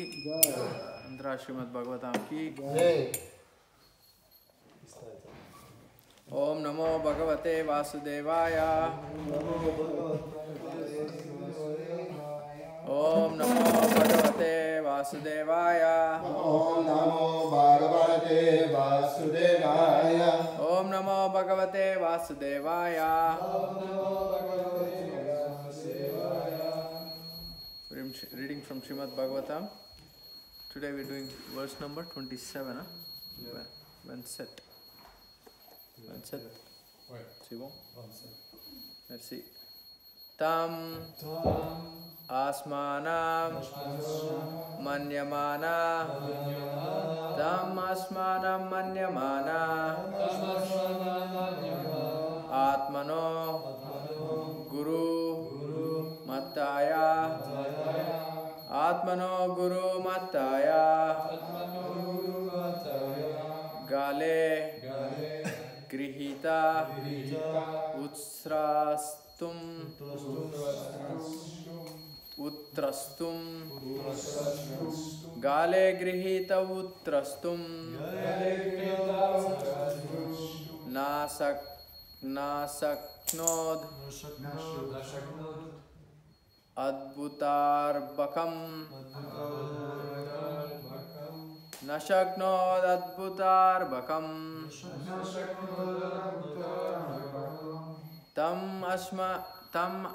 अंतरा श्रीमद् भागवतम की ओम नमो भगवते वासुदेवाय ओम नमो भगवते वासुदेवाय ओम नमो भगवते वासुदेवाय ओम नमो भगवते वासुदेवाय ओम नमो Srimad Bhagavatam. Today we are doing verse number 27. Huh? Yeah. One set. One set. C'est bon? Merci. Tam asmanam manyamana tam asmanam manyamana atmano guru mataya atmano guru mataya gale grihita utrastum gale grihita utrastum nasaknod adbutarbakam nashaknod adbutarbakam tam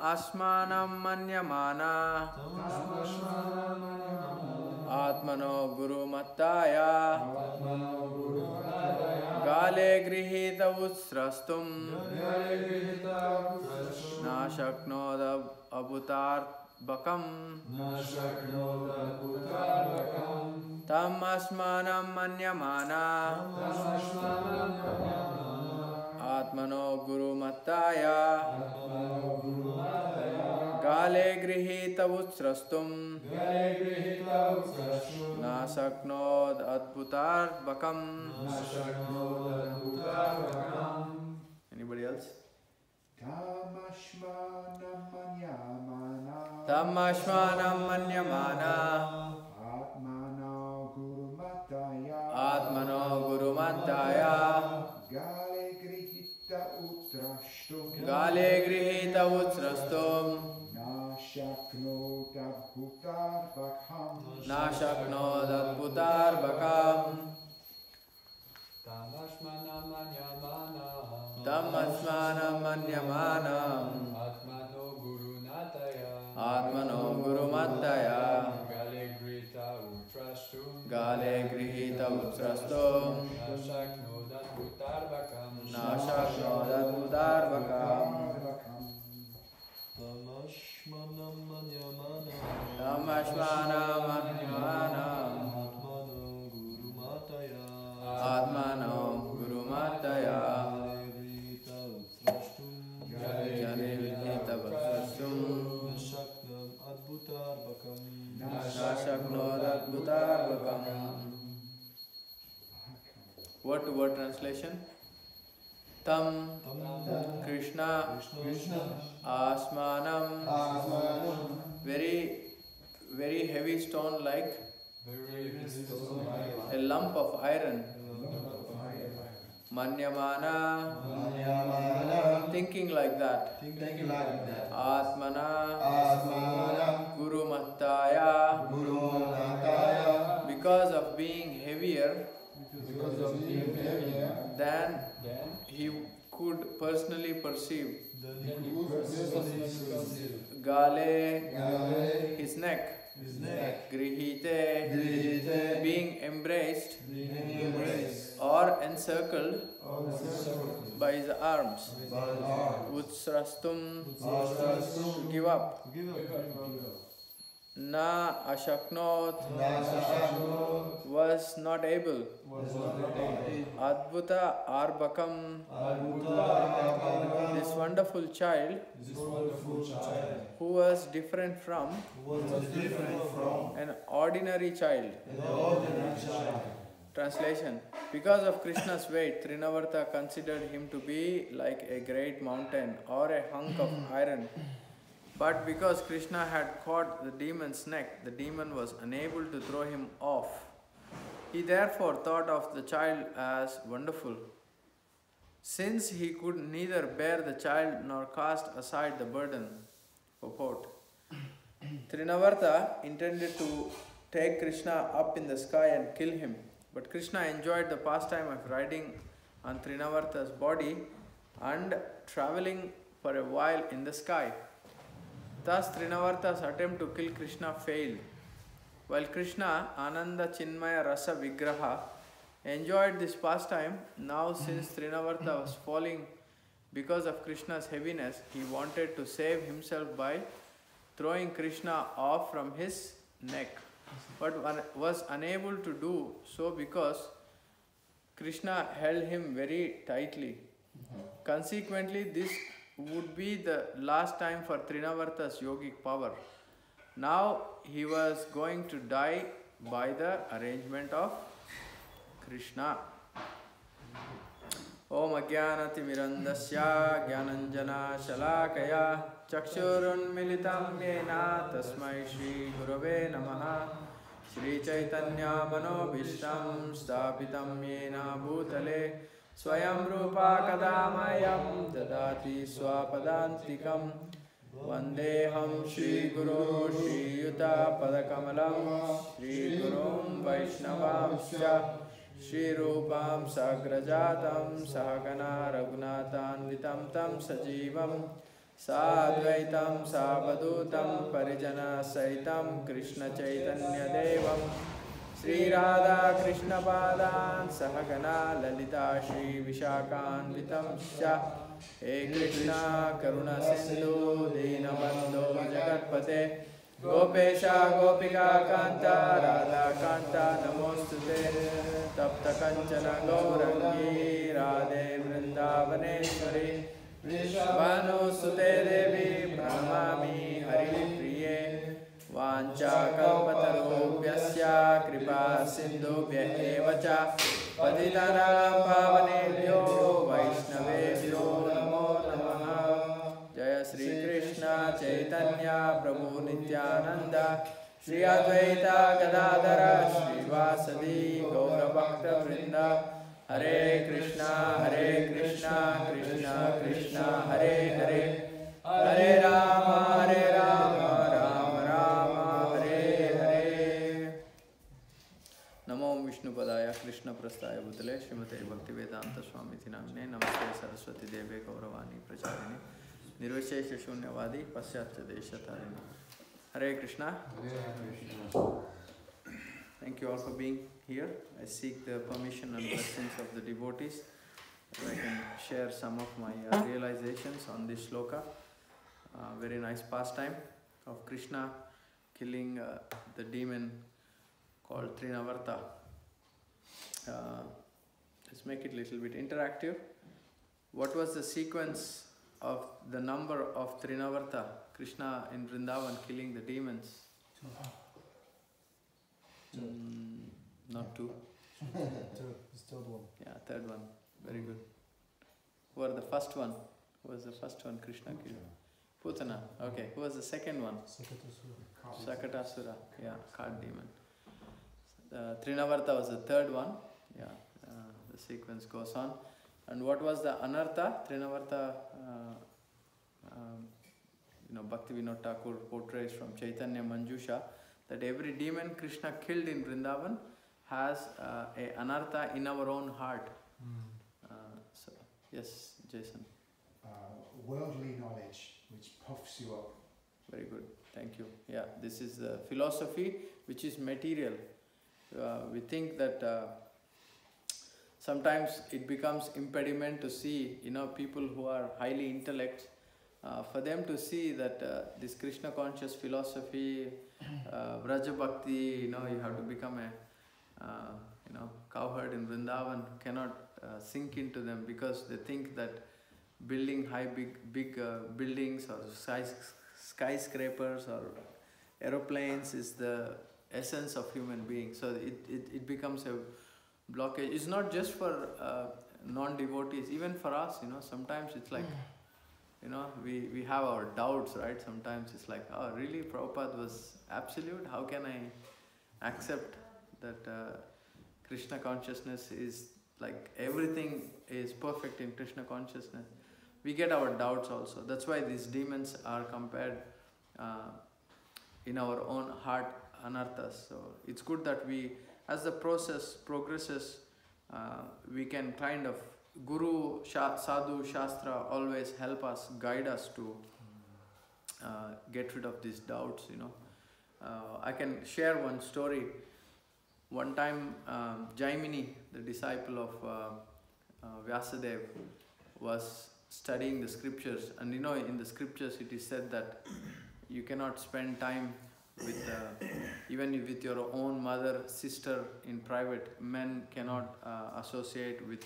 asmanam manyamana atmano guru mataya gale grihita utsrastum nashaknod abutarbakam tam asmanam manyamana atmano guru mataya gale grihita utsrastum nasaknod adbutarbakam. Anybody else? Tamashmanam manyamana atmano guru mataya gale grihita utsrastum nashaknod adbutarbakam tamashmanam manyamana atmano guru mataya gale grihita utsrastum nashaknod adbutarbakam tamashmanam manyamana atmano guru mataya gale grihita utsrastum nashaknod adbutarbakam. Word to word translation. Tam Krishna asmanam, very heavy stone like a lump of iron. Manyamana, thinking like that. Atmana, Guru Mataya, because of being heavier than he could personally perceive. Gale, his neck. Grihite, being embraced or encircled by his arms. Utsrastum, to give up. Na ashaknot, was not able. Adbhuta arbakam, this wonderful child who was different from an ordinary child. Translation. Because of Krishna's weight, Trinavarta considered him to be like a great mountain or a hunk of iron. But because Krishna had caught the demon's neck, the demon was unable to throw him off. He therefore thought of the child as wonderful. Since he could neither bear the child nor cast aside the burden. Purport. Trinavarta intended to take Krishna up in the sky and kill him. But Krishna enjoyed the pastime of riding on Trinavarta's body and travelling for a while in the sky. Thus Trinavarta's attempt to kill Krishna failed. While Krishna, Ananda Chinmaya Rasa Vigraha, enjoyed this pastime, now since Trinavarta was falling because of Krishna's heaviness, he wanted to save himself by throwing Krishna off from his neck, but was unable to do so because Krishna held him very tightly. Consequently, this would be the last time for Trinavarta's yogic power. Now he was going to die by the arrangement of Krishna. Om Ajnanati Mirandasya Jnananjana Shalakaya Chakshurun Militam Yena Tasmai Shri Gurave Namaha Shri Chaitanya Manobhishtam Stapitam Yena Bhutale Swayam Rupa Kadamayam Dadati Swapadantikam Vandeham Shri Guru Shri Yuta Padakamalam Shri Gurum Vaishnavamscha Shri Rupam Sagrajatam Sahagana Raghunathanvitam Tam Sajivam Sadvaitam Savadutam Parijana Saitam Krishna Chaitanya Devam Sri Radha Krishna Padan Sahagana Lalita Shri Vishakhanvitam Sya He Krishna Karuna Sindhu Dinabandho Jagatpate Gopesha Gopika Kanta Radha Kanta Namostute Tapta Kanchana Gaurangi Radhe Vrindavaneshwari Vishvanu Sute Devi Pranamami Hari Priye Vancha Kalpatarubhyasya Kripa Sindhubhya Evacha Patitanam Pavanebhyo Vaishnavebhyo Namo Namaha Jaya Sri Krishna Chaitanya Prabhu Nityananda Shri Advaita Gadadhara Shri Vasadi Gaura Bhakta Vrinda Hare Krishna Krishna Krishna Hare Hare Hare Rama Rama Rama Hare Hare Namo Vishnu Padaya Krishna Prastaya Bhutale Srimate Bhaktivedanta Swamiti Namne Namaste Saraswati Deve Gauravani Pracharini Nirvishesha Shunyavadi Pasyatya Deshatharini Hare Krishna. Thank you all for being here. I seek the permission and blessings of the devotees that I can share some of my realizations on this shloka. Very nice pastime of Krishna killing the demon called Trinavarta. Let's make it a little bit interactive. What was the sequence of the number of Trinavarta, Krishna in Vrindavan killing the demons? Not two. Third one. Yeah, third one. Very good. Who was the first one? Who was the first one Krishna killed? Putana. Okay. Who was the second one? Sakatasura. Yeah, card demon. Trinavarta was the third one. Yeah, the sequence goes on. And what was the anartha? Trinavarta, Bhaktivinoda Thakur portrays from Chaitanya Manjusha that every demon Krishna killed in Vrindavan has a anartha in our own heart. So, yes, Jason. Worldly knowledge which puffs you up. Very good, thank you. Yeah, this is the philosophy which is material. We think that sometimes it becomes impediment to see, people who are highly intellect, for them to see that this Krishna conscious philosophy, Vraja Bhakti, you have to become a, cowherd in Vrindavan cannot sink into them because they think that building big buildings or skyscrapers or aeroplanes is the essence of human being. So it becomes a blockage. It's not just for non-devotees, even for us, sometimes it's like, we have our doubts, right? Sometimes it's like, oh, really, Prabhupada was absolute? How can I accept that Krishna consciousness is like everything is perfect in Krishna consciousness? We get our doubts also. That's why these demons are compared in our own heart anarthas. So it's good that we, as the process progresses, we can kind of, Guru, Sadhu, Shastra always help us, guide us to get rid of these doubts, I can share one story. One time, Jaimini, the disciple of Vyasadeva, was studying the scriptures, and you know, in the scriptures it is said that you cannot spend time with even with your own mother, sister in private. Men cannot associate with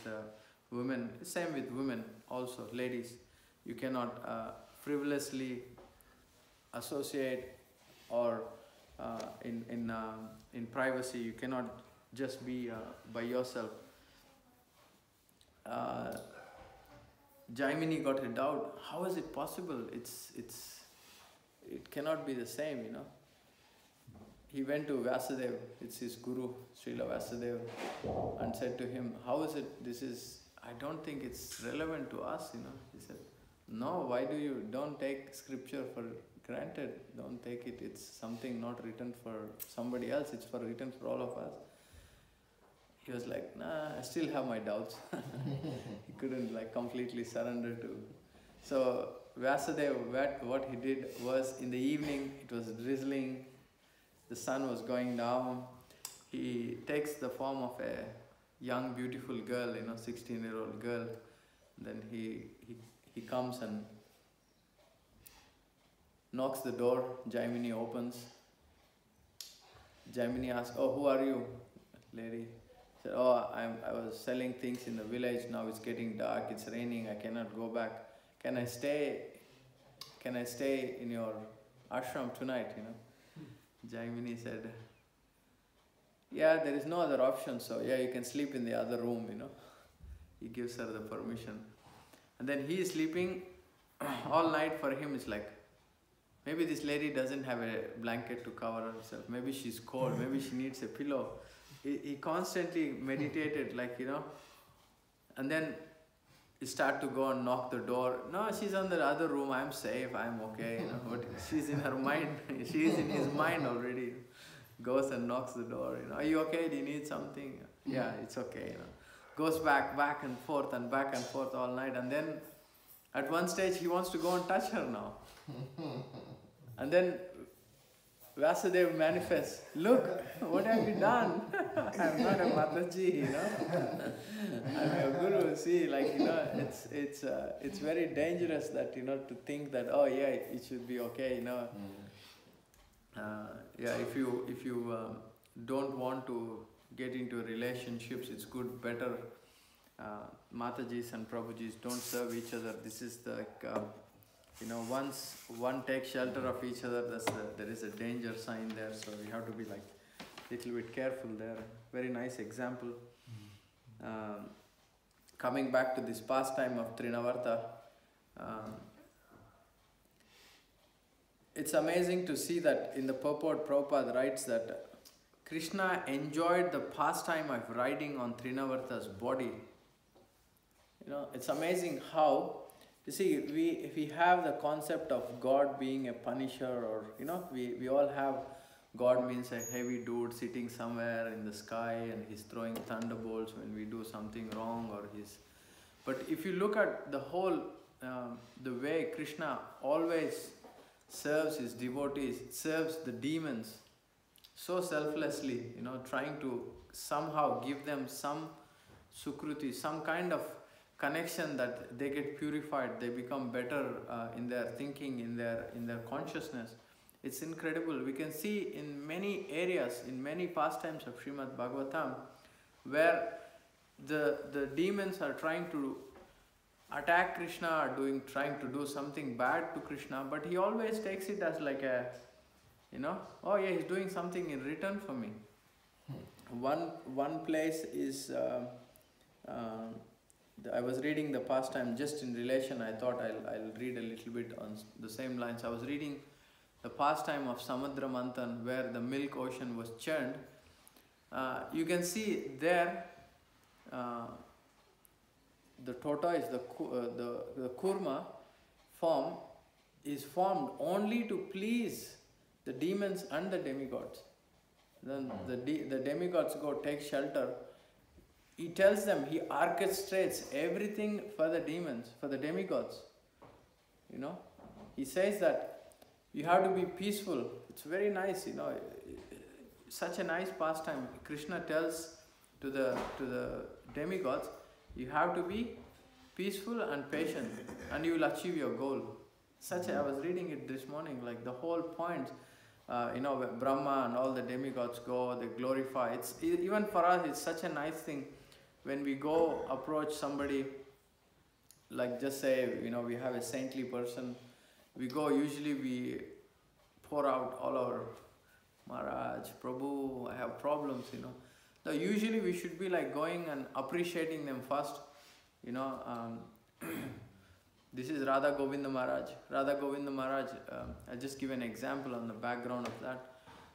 women. Same with women also, ladies. You cannot frivolously associate or in privacy. You cannot just be by yourself. Jaimini got a doubt. How is it possible? It cannot be the same, you know. He went to Vyasadeva, it's his guru, Srila Vyasadeva, and said to him, how is it, I don't think it's relevant to us, you know. He said, no, why do you, don't take scripture for granted, don't take it, it's something not written for somebody else, it's written for all of us. He was like, nah, I still have my doubts. He couldn't like completely surrender to. So Vyasadeva, what he did was, in the evening, it was drizzling, the sun was going down, he takes the form of a young beautiful girl, you know, 16-year-old girl. Then he comes and knocks the door. Jaimini opens. Jaimini asks, oh, who are you, lady? He said, oh, I was selling things in the village, now it's getting dark, it's raining, I cannot go back. Can I stay in your ashram tonight, you know? Jaimini said, yeah, there is no other option, so yeah, you can sleep in the other room, you know. He gives her the permission. And then he is sleeping all night. For him, it's like, maybe this lady doesn't have a blanket to cover herself, maybe she's cold, maybe she needs a pillow. He constantly meditated, like, you know, and then he started to go and knock the door. No, she's on the other room, I'm safe, I'm okay, you know, but she's in her mind, she's in his mind already. Goes and knocks the door, you know, are you okay, do you need something? Yeah, it's okay, you know. Goes back and forth all night, and then at one stage he wants to go and touch her now. And then Vyasadeva manifests, look, what have you done? I'm not a Mataji, you know. I'm a guru. See, like, you know, it's very dangerous that, you know, to think that, oh yeah, it should be okay, you know. Yeah, if you don't want to get into relationships, it's good, better. Matajis and Prabhujis don't serve each other. This is the, you know, once one takes shelter of each other, there is a danger sign there. So you have to be like little bit careful there. Very nice example. Coming back to this pastime of Trinavarta, it's amazing to see that in the purport Prabhupada writes that Krishna enjoyed the pastime of riding on Trinavarta's body. You know, it's amazing how, you see, we have the concept of God being a punisher, or, you know, we all have, God means a heavy dude sitting somewhere in the sky and he's throwing thunderbolts when we do something wrong, or but if you look at the whole, the way Krishna always serves his devotees, serves the demons so selflessly, you know, trying to somehow give them some sukruti, some kind of connection that they get purified, they become better in their thinking, in their consciousness. It's incredible. We can see in many areas, in many pastimes of Srimad Bhagavatam, where the demons are trying to attack Krishna, or trying to do something bad to Krishna, but he always takes it as like a, you know, oh yeah, he's doing something in return for me. One place is, I was reading the pastime just in relation, I thought I'll read a little bit on the same lines. I was reading the pastime of Samudra Manthan, where the milk ocean was churned. You can see there, the tortoise, the kurma form is formed only to please the demons and the demigods. Then the demigods go take shelter. He tells them, he orchestrates everything for the demons, for the demigods. You know, he says that You have to be peaceful. It's very nice, you know. Such a nice pastime. Krishna tells to the demigods, you have to be peaceful and patient, and you will achieve your goal. I was reading it this morning, like the whole point. You know, when Brahma and all the demigods go, they glorify. Even for us, it's such a nice thing when we go approach somebody. Like just say, you know, we have a saintly person. We go, usually we pour out all our, Maharaj, Prabhu, I have problems, you know. So usually we should be like going and appreciating them first, you know. This is Radha Govinda Maharaj. Radha Govinda Maharaj, I'll just give an example on the background of that.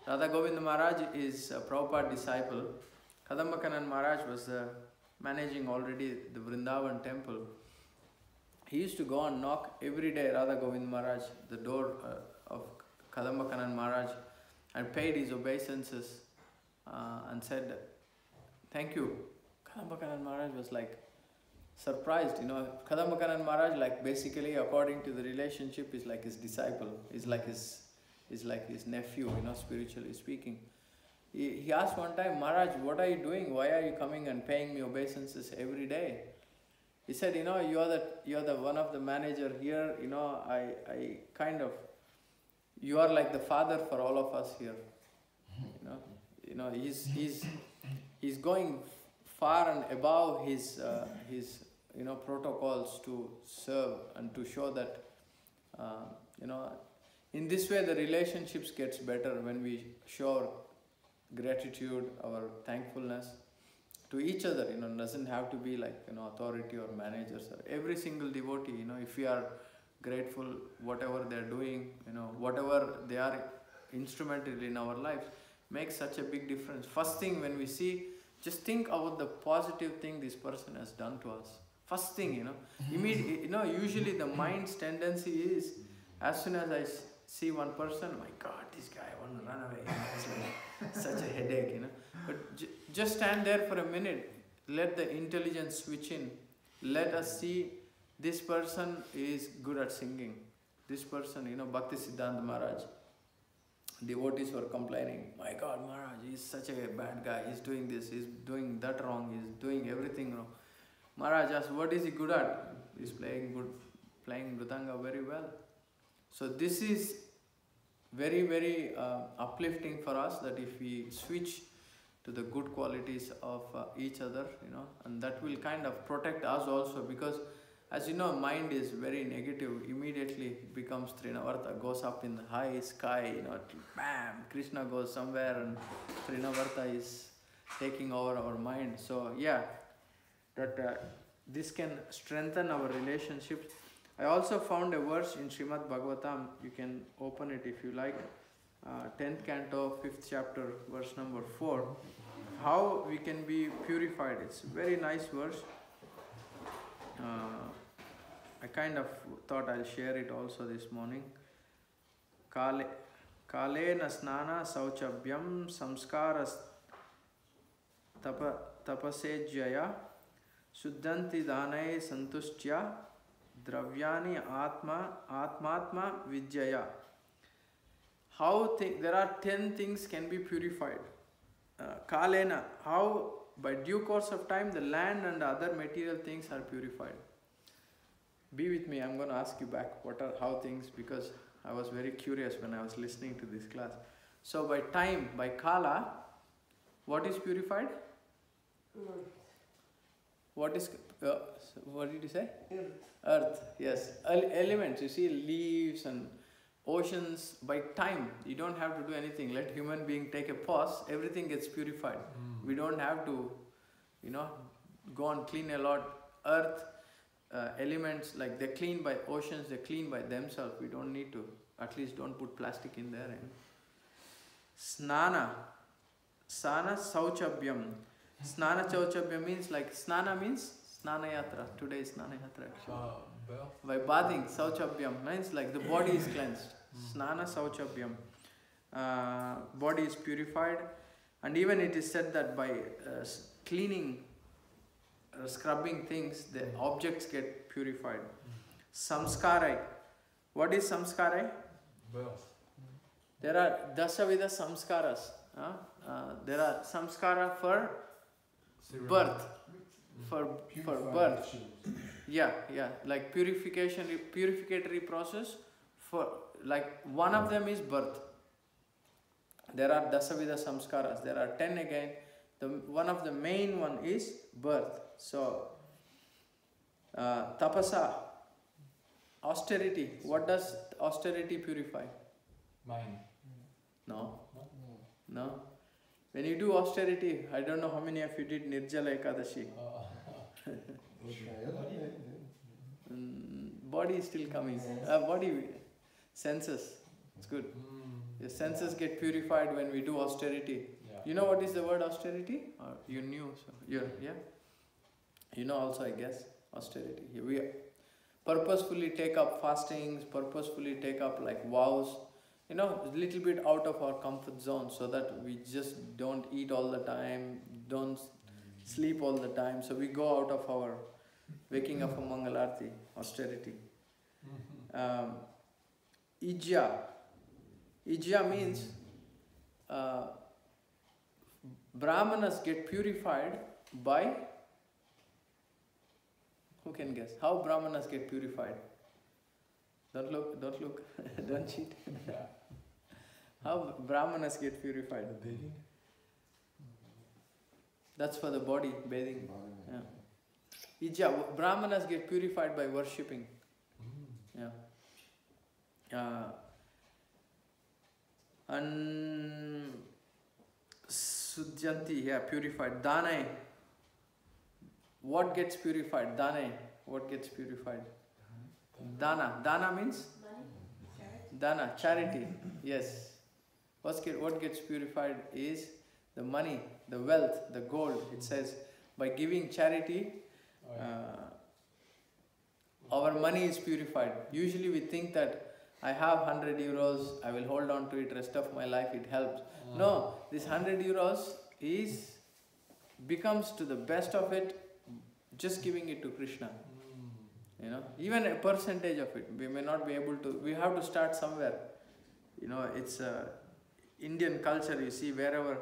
Radha Govinda Maharaj is a Prabhupada disciple. Kadambakanan Maharaj was managing already the Vrindavan temple. He used to go and knock every day, Radha Govinda Maharaj, the door of Kadambakanan Maharaj, and paid his obeisances and said, thank you. Kadambakanan Maharaj was like surprised, you know. Kadambakanan Maharaj, like basically according to the relationship, is like his disciple, is like his nephew, you know, spiritually speaking. He asked one time, Maharaj, what are you doing? Why are you coming and paying me obeisances every day? He said, you know, you're the one of the manager here, you know, I kind of, you are like the father for all of us here. You know, he's going far and above his you know, protocols to serve and to show that you know, in this way the relationships gets better when we show our gratitude, our thankfulness to each other. You know, doesn't have to be like, you know, authority or managers. Or every single devotee, you know, if we are grateful, whatever they are doing, you know, whatever they are instrumental in our lives, makes such a big difference. First thing when we see, just think about the positive thing this person has done to us. First thing, you know, immediately, you know, usually the mind's tendency is, as soon as I see one person, my God, this guy, I want to run away. You know, it's like such a headache, you know. But just stand there for a minute. Let the intelligence switch in. Let us see, this person is good at singing. This person, you know, Bhakti Siddhanta Maharaj, devotees were complaining, my God, Maharaj, he's such a bad guy. He's doing this, he's doing that wrong, he's doing everything wrong. Maharaj asked, what is he good at? He's playing Mridanga very well. So this is very, very uplifting for us, that if we switch to the good qualities of each other, you know, and that will kind of protect us also, because as you know, mind is very negative. Immediately it becomes Trinavarta, goes up in the high sky, you know, bam, Krishna goes somewhere and Trinavarta is taking over our mind. So yeah, that this can strengthen our relationships. I also found a verse in Srimad Bhagavatam, you can open it if you like, 10th canto, 5th chapter, verse number 4, how we can be purified. It's a very nice verse. I kind of thought I'll share it also this morning. Kale nasnana sauchabhyam samskaras tapasejaya suddhanti dhanai santushya dravyani atmatma vidyaya. There are 10 things can be purified. Kalena, how by due course of time the land and other material things are purified. Be with me, I'm going to ask you back how things, because I was very curious when I was listening to this class. So by time, by Kala, what is purified? What did you say? Earth, yes. Elements, you see, leaves and oceans. By time, you don't have to do anything. Let human being take a pause, everything gets purified. We don't have to, you know, go and clean a lot. Earth, elements, like they're cleaned by oceans, they're cleaned by themselves. We don't need to, at least don't put plastic in there. Snana sauchabhyam. Snana sauchabhyam means, like, snana means snana yatra. Today is snana yatra actually. By bathing, sauchabhyam means like the body is cleansed. Snana sauchabhyam. Body is purified. And even it is said that by cleaning, scrubbing things, the objects get purified. Samskarai. What is samskarai? Birth. There are dasavida samskaras. There are samskara for birth. For birth. Yeah, like purificatory process for, like, one of them is birth. There are dasavida samskaras. There are 10 again. One of the main one is birth. So, tapasa, austerity. What does austerity purify? Mind. No. When you do austerity, I don't know how many of you did Nirjala Ekadashi. Body is still coming. Body, senses. It's good. Your senses get purified when we do austerity. Yeah. You know what is the word austerity? Or you knew? So yeah. You know also, I guess, austerity. We purposefully take up fastings, purposefully take up like vows. You know, a little bit out of our comfort zone, so that we just don't eat all the time, don't sleep all the time. So we go out of our waking up for Mangalarti, austerity. Ijya means Brahmanas get purified by, who can guess? How Brahmanas get purified? Don't look, don't cheat. How Brahmanas get purified? Bathing? That's for the body, bathing. Yeah. Ijja, Brahmanas get purified by worshipping. Yeah. And Sudjanti, purified. Dane. What gets purified? Dane. What gets purified? Dana. Dana means? Dana, charity. Yes. What gets purified is the money, the wealth, the gold. It says, by giving charity, our money is purified. Usually we think that I have 100 euros, I will hold on to it rest of my life, it helps. No, this 100 euros becomes to the best of it, just giving it to Krishna. You know, even a percentage of it, we may not be able to, we have to start somewhere. You know, it's Indian culture, you see wherever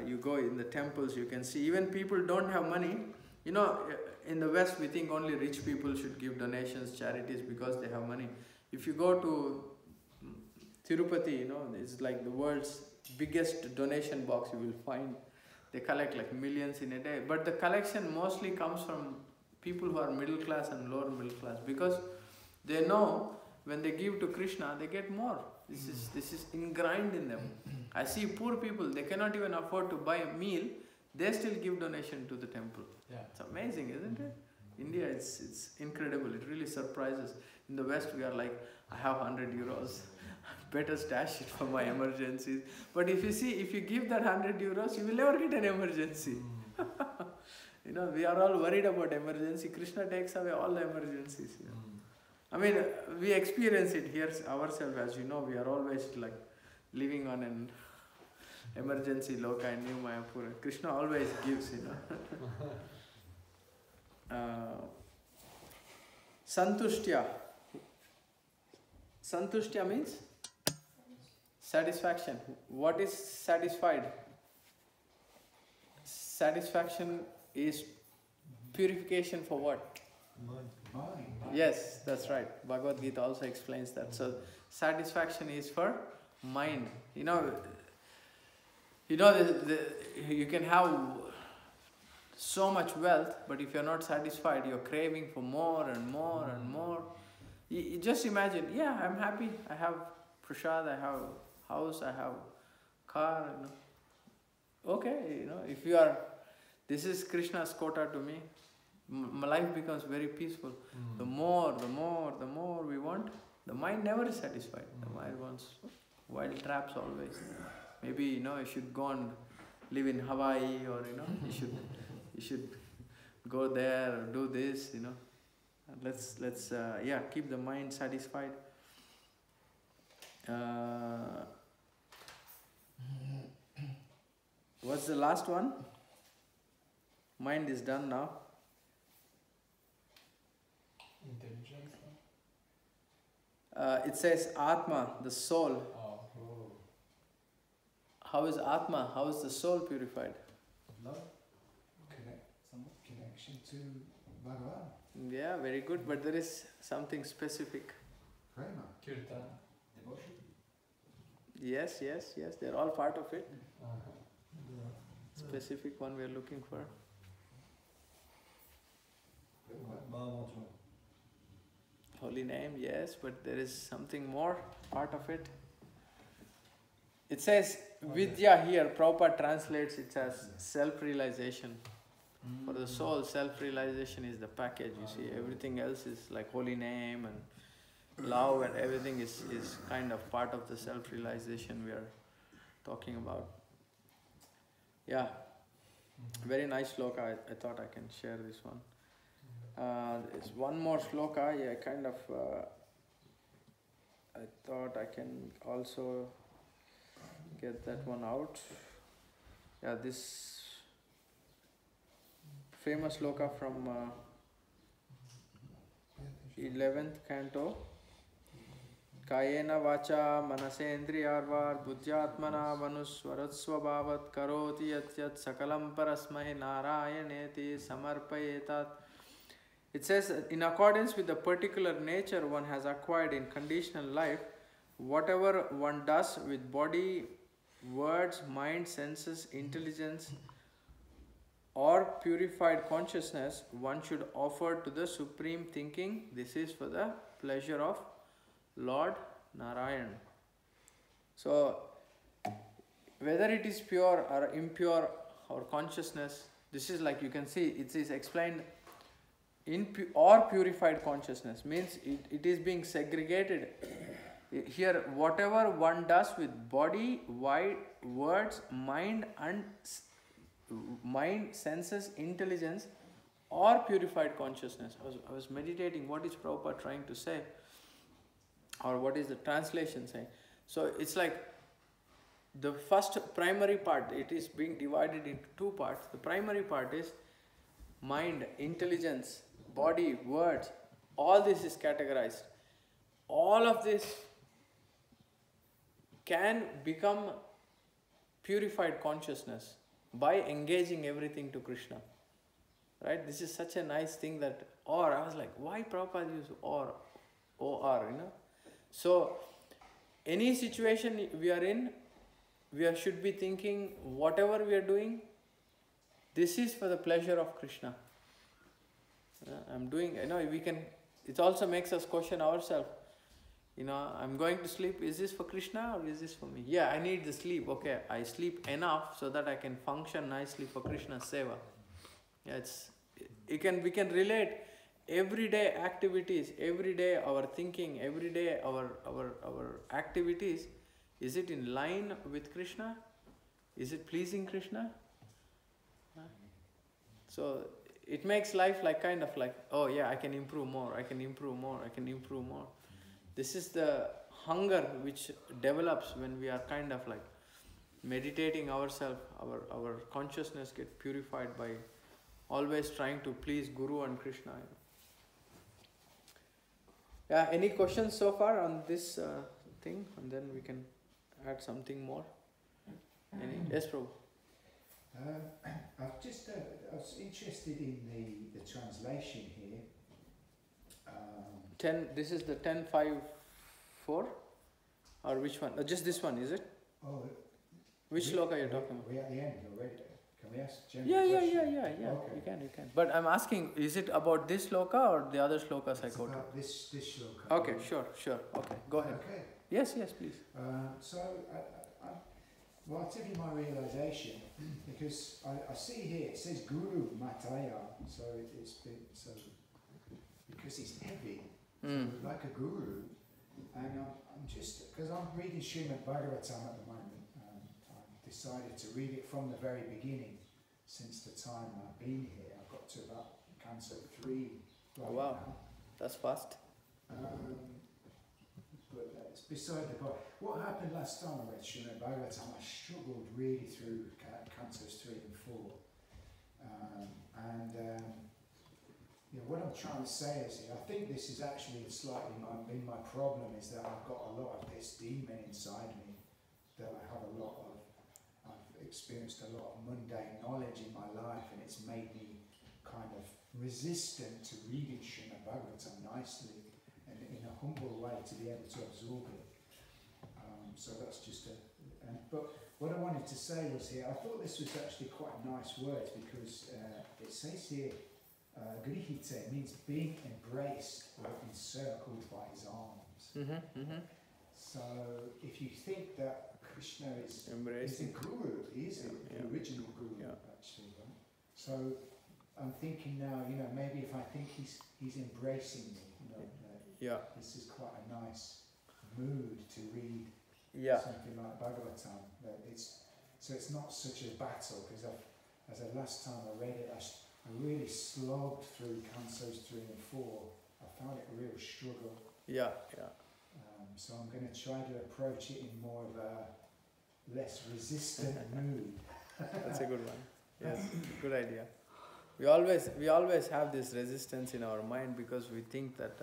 you go in the temples, you can see, even people don't have money. You know, in the West, we think only rich people should give donations, charities, because they have money. If you go to Tirupati, you know, it's like the world's biggest donation box you will find. They collect like millions in a day. But the collection mostly comes from people who are middle class and lower middle class, because they know when they give to Krishna, they get more. This is ingrained in them. I see poor people, they cannot even afford to buy a meal, they still give donation to the temple. Yeah. It's amazing, isn't it? India, it's incredible. It really surprises. In the West, we are like, I have 100 euros. Better stash it for my emergencies. But if you give that 100 euros, you will never get an emergency. You know, we are all worried about emergency. Krishna takes away all the emergencies. You know? I mean, we experience it here ourselves. As you know, we are always like living on an emergency loka in New Mayapura. Krishna always gives, you know. Santushtya. Santushtya means satisfaction. What is satisfied? Satisfaction is purification for what? Mind. Yes, that's right. Bhagavad Gita also explains that. So satisfaction is for mind. You know, you can have so much wealth, but if you're not satisfied, you're craving for more and more and more. You just imagine, yeah, I'm happy. I have prasad, I have house, I have car. You know. Okay, you know, if you are, this is Krishna's quota to me. My life becomes very peaceful. The more we want, the mind never is satisfied. The mind wants wild traps always. Maybe, you know, you should go and live in Hawaii, or, you know, you should go there or do this, you know. Let's keep the mind satisfied. What's the last one? Mind is done now. Intelligence. It says Atma, the soul. How is Atma? How is the soul purified? Love, connection to Bhagavan. Yeah, very good. But there is something specific. Prema. Kirtan. Devotion. Yes, yes, yes. They're all part of it. Specific one we are looking for. Holy name, yes, but there is something more part of it. It says Vidya here, Prabhupada translates it as self-realization. For the soul, self-realization is the package, you see. Everything else is like holy name and love and everything is kind of part of the self-realization we are talking about. Yeah, very nice sloka. I thought I can share this one. There's one more sloka. Yeah, kind of. I thought I can also get that one out. Yeah, this famous sloka from 11th canto. Kayena vacha manasendriyarvar buddhyatmana manuswaratsvabhavat karoti yatyat sakalam parasmahi narayaneti samarpayetat. It says, in accordance with the particular nature one has acquired in conditional life, whatever one does with body, words, mind, senses, intelligence, or purified consciousness, one should offer to the supreme thinking. This is for the pleasure of Lord Narayan. So, whether it is pure or impure or consciousness, this is like you can see, it is explained or purified consciousness, means it is being segregated. Here, whatever one does with body, words, mind, senses, intelligence, or purified consciousness. I was meditating, what is Prabhupada trying to say? Or what is the translation saying? So it's like the first primary part, it is being divided into two parts. The primary part is mind, intelligence, body, words, all this is categorized. All of this can become purified consciousness by engaging everything to Krishna. Right? This is such a nice thing that, or, I was like, why Prabhupada use or, O-R, you know? So, any situation we are in, we should be thinking, whatever we are doing, this is for the pleasure of Krishna. I'm doing, we can, it also makes us question ourselves. I'm going to sleep, is this for Krishna or is this for me? Yeah, I need the sleep, okay, I sleep enough so that I can function nicely for Krishna's seva. Yeah, we can relate everyday activities, every day our thinking, every day our activities, is it in line with Krishna? Is it pleasing Krishna? So it makes life like kind of like, oh yeah, I can improve more, I can improve more, I can improve more. This is the hunger which develops when we are kind of like meditating ourselves, our consciousness gets purified by always trying to please Guru and Krishna. Yeah, any questions so far on this thing? And then we can add something more. Yes, Prabhu? I was interested in the translation here. 10. This is the 10.5.4, or which one? Just this one, is it? Oh, which sloka are you talking about? We're at the end already. Can we ask general Yeah. question? You can. But I'm asking, is it about this sloka or the other slokas I quoted? About this sloka. Okay, sure. Okay, go ahead. Okay. Yes, please. So, I'll tell you my realization, because I see here it says Guru Mataya, so because it's heavy, like a guru, and I'm just, because I'm reading Srimad Bhagavatam at the moment, I decided to read it from the very beginning, since the time I've been here. I've got to about canto 3 right now. That's fast. But it's beside the point. What happened last time I read Srimad Bhagavatam, I struggled really through cantos 3 and 4. Yeah, what I'm trying to say is, I think this is actually slightly my problem is that I've got a lot of this demon inside me, that I have I've experienced a lot of mundane knowledge in my life, and it's made me kind of resistant to reading Srimad Bhagavatam nicely and in a humble way to be able to absorb it. So that's just but what I wanted to say was here, I thought this was actually quite a nice word, because it says here, grihite means being embraced or encircled by his arms. So if you think that Krishna is a guru, he is the original guru actually, right? So I'm thinking now, maybe if I think he's embracing me, this is quite a nice mood to read something like Bhagavatam. So it's not such a battle, because as the last time I read it, I really slogged through cantos 3 and 4. I found it a real struggle. So I'm going to try to approach it in more of a less resistant mood. That's a good one. Yes, good idea. We always have this resistance in our mind, because we think that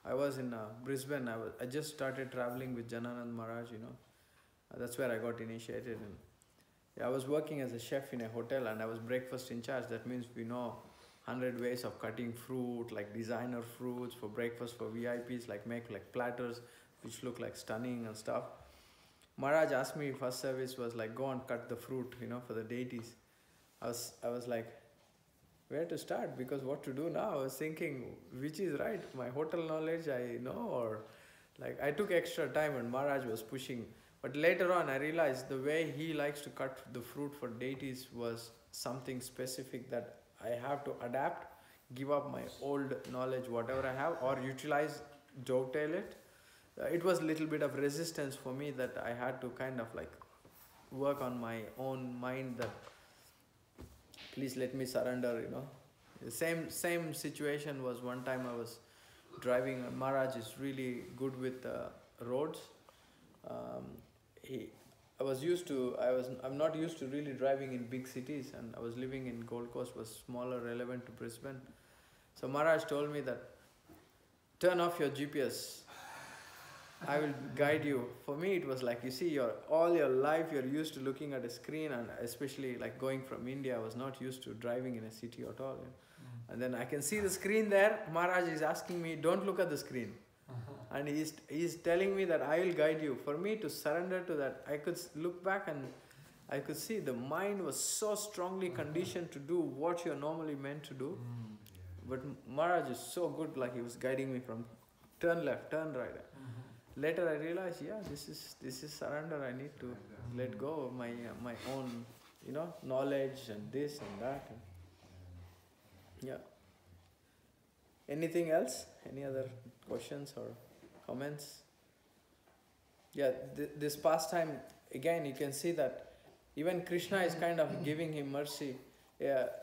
I was in Brisbane. I just started traveling with Jananand Maharaj. That's where I got initiated. And I was working as a chef in a hotel, and I was breakfast in charge. That means we know 100 ways of cutting fruit, like designer fruits for breakfast for VIPs, make platters which look like stunning and stuff. Maharaj asked me, first service was go and cut the fruit, for the deities. I was like, where to start? Because what to do now? I was thinking, which is right? My hotel knowledge, I know, or I took extra time, and Maharaj was pushing. But later on, I realized the way he likes to cut the fruit for deities was something specific that I have to adapt, give up my old knowledge, whatever I have, or utilize, dovetail it. It was a little bit of resistance for me, that I had to kind of work on my own mind, that please let me surrender, The same situation was one time I was driving. Maharaj is really good with roads. I'm not used to really driving in big cities, and I was living in Gold Coast, was smaller, relevant to Brisbane. So Maharaj told me that, turn off your GPS. I will guide you. For me, it was you see, all your life you're used to looking at a screen, and especially going from India, I was not used to driving in a city at all. And then I can see the screen there. Maharaj is asking me, don't look at the screen. And he's telling me that I will guide you. For me to surrender to that, I could look back and I could see the mind was so strongly conditioned to do what you're normally meant to do. But Maharaj is so good, he was guiding me from turn left, turn right. Later I realized, this is surrender. I need to let go of my own, knowledge and this and that. Anything else? Any other questions or comments? This pastime, again, you can see that even Krishna is kind of giving him mercy.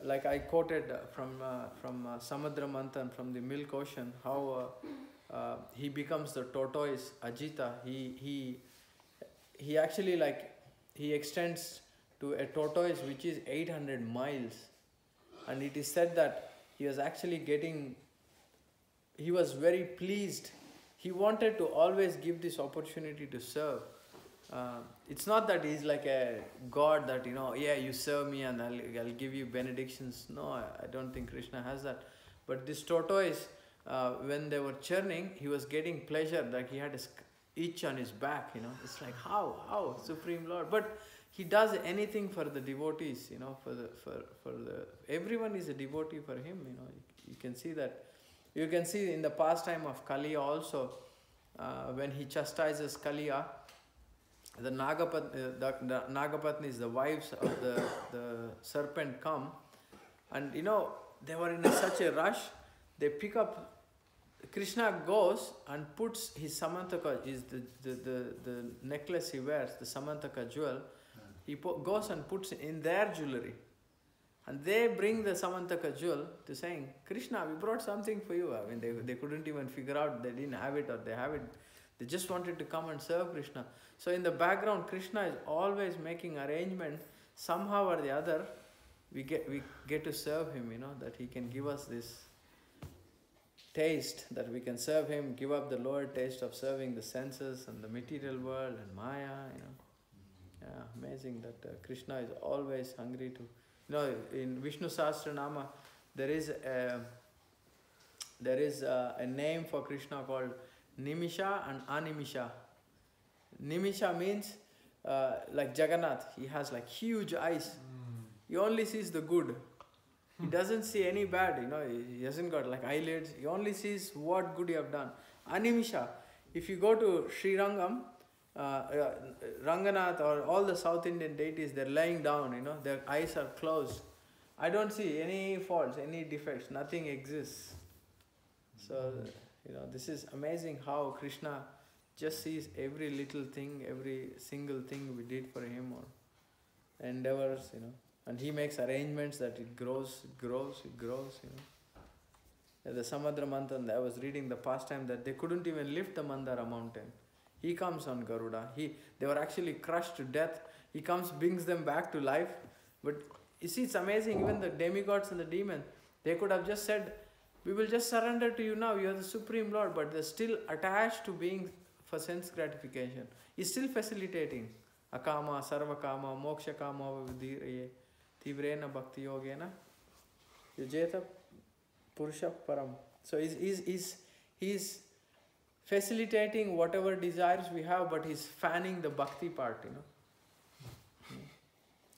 Like I quoted from Samudra Manthan, from the Milk Ocean, how he becomes the tortoise, Ajita. He actually he extends to a tortoise which is 800 miles. And it is said that he was actually he was very pleased. He wanted to always give this opportunity to serve. It's not that he's like a god that, you serve me and I'll give you benedictions. No, I don't think Krishna has that. But this tortoise, when they were churning, he was getting pleasure, he had a itch on his back, It's like, how, Supreme Lord? But he does anything for the devotees, everyone is a devotee for him, You can see that. You can see in the pastime of Kaliya also, when he chastises Kaliya, the Nagapatnis, the wives of the serpent come, and they were in such a rush, they pick up, Krishna goes and puts his Samantaka, is the necklace he wears, the Samantaka jewel, he goes and puts in their jewelry. And they bring the Samantaka jewel to saying, Krishna, we brought something for you. I mean, they couldn't even figure out they didn't have it or they have it. They just wanted to come and serve Krishna. So in the background, Krishna is always making arrangement. Somehow or the other, we get to serve him, that he can give us this taste that we can serve him, give up the lower taste of serving the senses and the material world and Maya, you know. Yeah, amazing that Krishna is always hungry to, you know, in Vishnu Sahasranama, there is a name for Krishna called Nimisha and Animisha. Nimisha means like Jagannath, he has like huge eyes. He only sees the good. He doesn't see any bad, you know, he hasn't got like eyelids. He only sees what good you have done. Animisha, if you go to Sri Rangam, Ranganath or all the South Indian deities, they're lying down, you know, their eyes are closed. I don't see any faults, any defects, nothing exists. So, you know, this is amazing how Krishna just sees every little thing, every single thing we did for him or endeavors, you know. And he makes arrangements that it grows, it grows, it grows, you know. At the Samadra Manthan, I was reading the past time that they couldn't even lift the Mandara mountain. He comes on Garuda. They were actually crushed to death. He comes, brings them back to life. But you see, it's amazing, even the demigods and the demons, they could have just said, we will just surrender to you now, you are the Supreme Lord, but they're still attached to being for sense gratification. He's still facilitating. Akama, sarvakama, moksha kama, vidhiraye, tivrena bhakti yogena, yujeta purusha param. So he's facilitating whatever desires we have, but he's fanning the bhakti part, you know.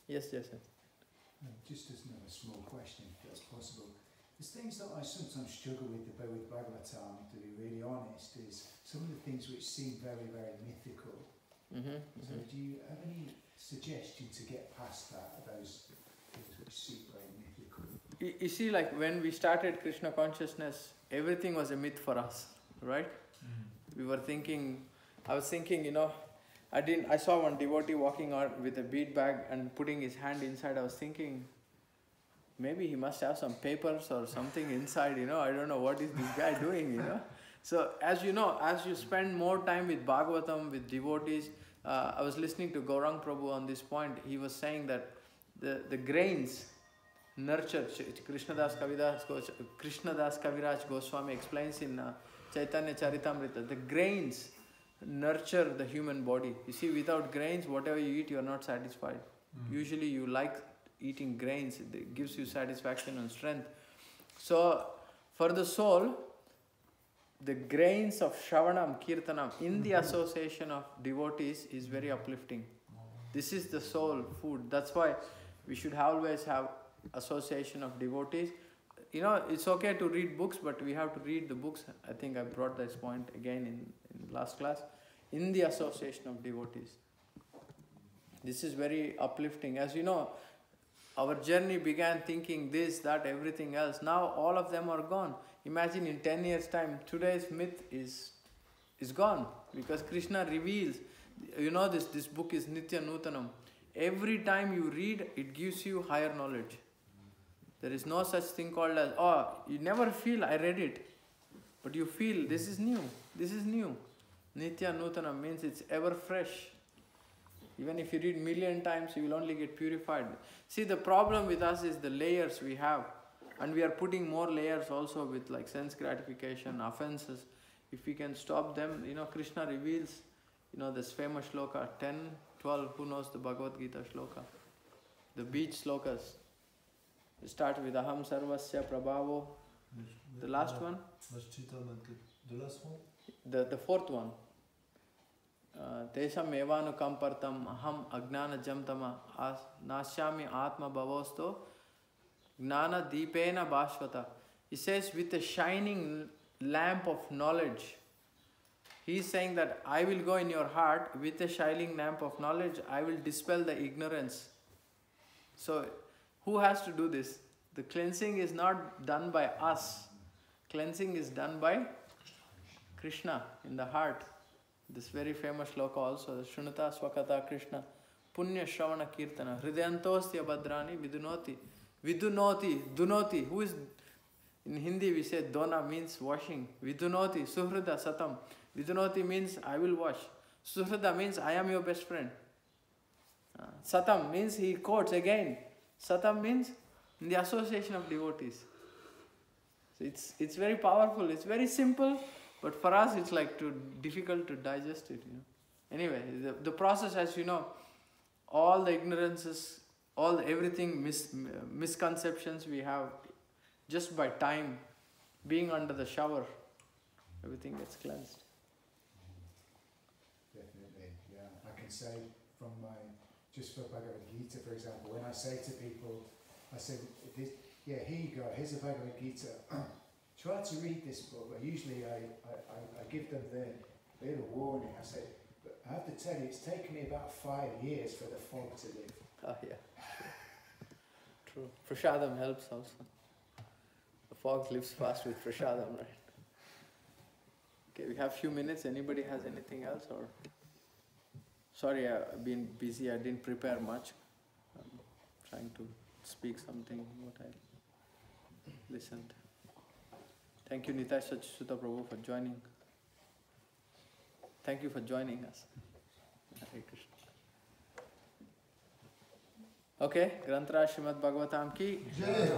Yes. Just as another small question, if that's possible. There's things that I sometimes struggle with Bhagavatam, to be really honest, is some of the things which seem very, very mythical. So do you have any suggestion to get past that, those things which seem very mythical? You see, like when we started Krishna consciousness, everything was a myth for us, right? We were thinking, I was thinking, you know, I saw one devotee walking out with a bead bag and putting his hand inside. I was thinking, maybe he must have some papers or something inside, you know. I don't know what is this guy doing, you know. So as you know, as you spend more time with Bhagavatam, with devotees, I was listening to Gaurang Prabhu on this point. He was saying that the grains nurture, Krishnadas Kaviraj Goswami explains in Chaitanya Charitamrita, the grains nurture the human body. You see, without grains, whatever you eat, you are not satisfied. Usually you like eating grains, it gives you satisfaction and strength. So, for the soul, the grains of Shravanam, Kirtanam, in the association of devotees is very uplifting. This is the soul food. That's why we should always have association of devotees. You know, it's okay to read books, but we have to read the books. I think I brought this point again in last class. In the association of devotees. This is very uplifting. As you know, our journey began thinking this, that, everything else. Now all of them are gone. Imagine in 10 years' time, today's myth is gone. Because Krishna reveals, you know, this book is Nitya Nutanam. Every time you read, it gives you higher knowledge. There is no such thing called as, oh, you never feel I read it. But you feel this is new. This is new. Nitya Nutanam means it's ever fresh. Even if you read million times, you will only get purified. See, the problem with us is the layers we have. And we are putting more layers also with like sense gratification, offenses. If we can stop them, you know, Krishna reveals, you know, this famous shloka, 10, 12, who knows the Bhagavad Gita shloka? The beach slokas. We start with Aham Sarvasya Prabhavo. The last one? The last one? The fourth one. Tesham evanu kampartam aham agnana jamtama nasyami atma bhavosto gnana deepena bhashvata. He says, with a shining lamp of knowledge. He is saying that I will go in your heart with a shining lamp of knowledge. I will dispel the ignorance. So, who has to do this? The cleansing is not done by us. Cleansing is done by Krishna in the heart. This very famous shloka also, Shrunata Swakata Krishna, Punya Shravana Kirtana, Hridayantosya Bhadrani Vidunoti. Vidunoti, Dunoti. Who is, in Hindi we say Dona means washing. Vidunoti, Suhrida Satam. Vidunoti means I will wash. Suhrida means I am your best friend. Satam means he quotes again. Satam means in the association of devotees. So it's very powerful, it's very simple, but for us it's like too difficult to digest it, you know. Anyway, the process, as you know, all the ignorances, everything misconceptions we have, just by time, being under the shower, everything gets cleansed. Definitely, yeah. I can say from just for Bhagavad Gita, for example, when I say to people, I say, here you go, here's a Bhagavad Gita. Try to read this book. But usually I give them the little warning. I say, but I have to tell you, it's taken me about 5 years for the fog to lift. Oh yeah, true. Prashadam helps also. The fog lifts fast with prashadam, right? Okay, we have few minutes. Anybody has anything else? Or sorry, I've been busy. I didn't prepare much. I'm trying to speak something what I listened. Thank you, Nitai Sachisuta Prabhu, for joining. Thank you for joining us. Hare Krishna. Okay, Granthara Srimad Bhagavatam ki Jai.